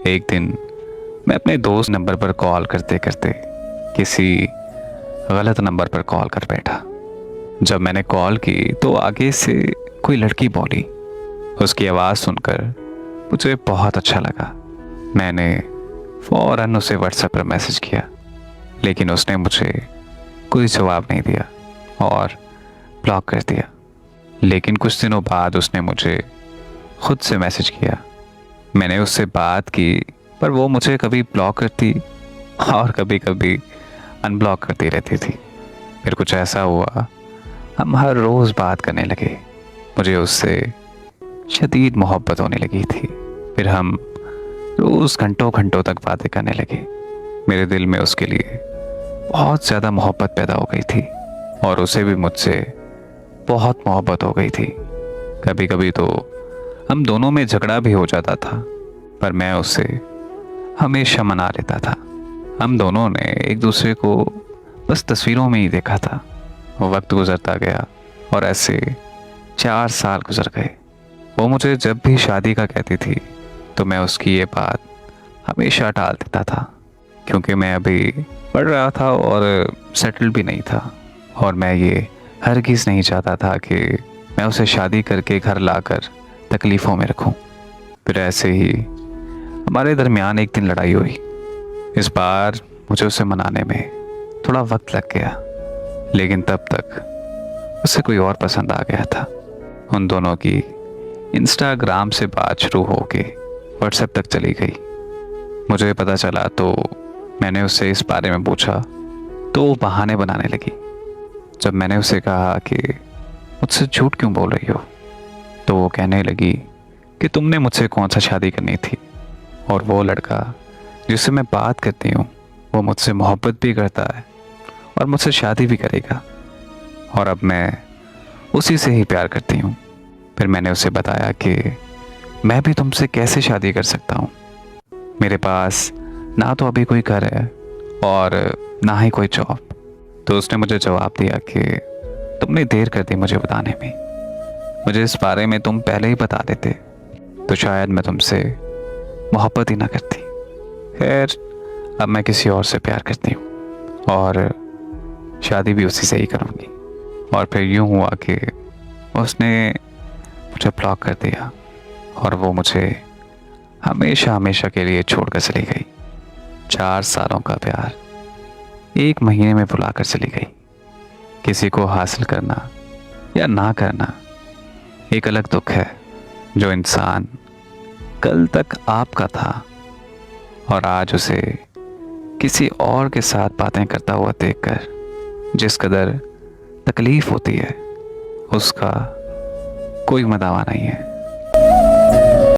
एक दिन मैं अपने दोस्त नंबर पर कॉल करते करते किसी गलत नंबर पर कॉल कर बैठा। जब मैंने कॉल की तो आगे से कोई लड़की बोली। उसकी आवाज़ सुनकर मुझे बहुत अच्छा लगा। मैंने फ़ौरन उसे व्हाट्सएप पर मैसेज किया, लेकिन उसने मुझे कोई जवाब नहीं दिया और ब्लॉक कर दिया। लेकिन कुछ दिनों बाद उसने मुझे खुद से मैसेज किया। मैंने उससे बात की, पर वो मुझे कभी ब्लॉक करती और कभी कभी अनब्लॉक करती रहती थी। फिर कुछ ऐसा हुआ, हम हर रोज़ बात करने लगे। मुझे उससे शदीद मोहब्बत होने लगी थी। फिर हम रोज़ घंटों घंटों तक बातें करने लगे। मेरे दिल में उसके लिए बहुत ज़्यादा मोहब्बत पैदा हो गई थी और उसे भी मुझसे बहुत मोहब्बत हो गई थी। कभी कभी तो हम दोनों में झगड़ा भी हो जाता था, पर मैं उसे हमेशा मना लेता था। हम दोनों ने एक दूसरे को बस तस्वीरों में ही देखा था। वक्त गुजरता गया और ऐसे 4 साल गुजर गए। वो मुझे जब भी शादी का कहती थी तो मैं उसकी ये बात हमेशा टाल देता था, क्योंकि मैं अभी पढ़ रहा था और सेटल भी नहीं था, और मैं ये हरगिज़ नहीं चाहता था कि मैं उसे शादी करके घर लाकर तकलीफ़ों में रखूं। फिर ऐसे ही हमारे दरमियान एक दिन लड़ाई हुई। इस बार मुझे उसे मनाने में थोड़ा वक्त लग गया, लेकिन तब तक उसे कोई और पसंद आ गया था। उन दोनों की इंस्टाग्राम से बात शुरू होके व्हाट्सएप तक चली गई। मुझे पता चला तो मैंने उससे इस बारे में पूछा तो वो बहाने बनाने लगी। जब मैंने उसे कहा कि मुझसे झूठ क्यों बोल रही हो, तो वो कहने लगी कि तुमने मुझसे कौन सा शादी करनी थी, और वो लड़का जिससे मैं बात करती हूँ वो मुझसे मोहब्बत भी करता है और मुझसे शादी भी करेगा, और अब मैं उसी से ही प्यार करती हूँ। फिर मैंने उसे बताया कि मैं भी तुमसे कैसे शादी कर सकता हूँ। मेरे पास ना तो अभी कोई घर है और ना ही कोई जॉब। तो उसने मुझे जवाब दिया कि तुमने देर कर दी मुझे बताने में। मुझे इस बारे में तुम पहले ही बता देते तो शायद मैं तुमसे मोहब्बत ही ना करती। खैर, अब मैं किसी और से प्यार करती हूँ और शादी भी उसी से ही करूँगी। और फिर यूँ हुआ कि उसने मुझे ब्लॉक कर दिया और वो मुझे हमेशा हमेशा के लिए छोड़कर चली गई। 4 सालों का प्यार 1 महीने में भुला कर चली गई। किसी को हासिल करना या ना करना एक अलग दुख है, जो इंसान कल तक आपका था और आज उसे किसी और के साथ बातें करता हुआ देखकर जिस कदर तकलीफ होती है, उसका कोई मदावा नहीं है।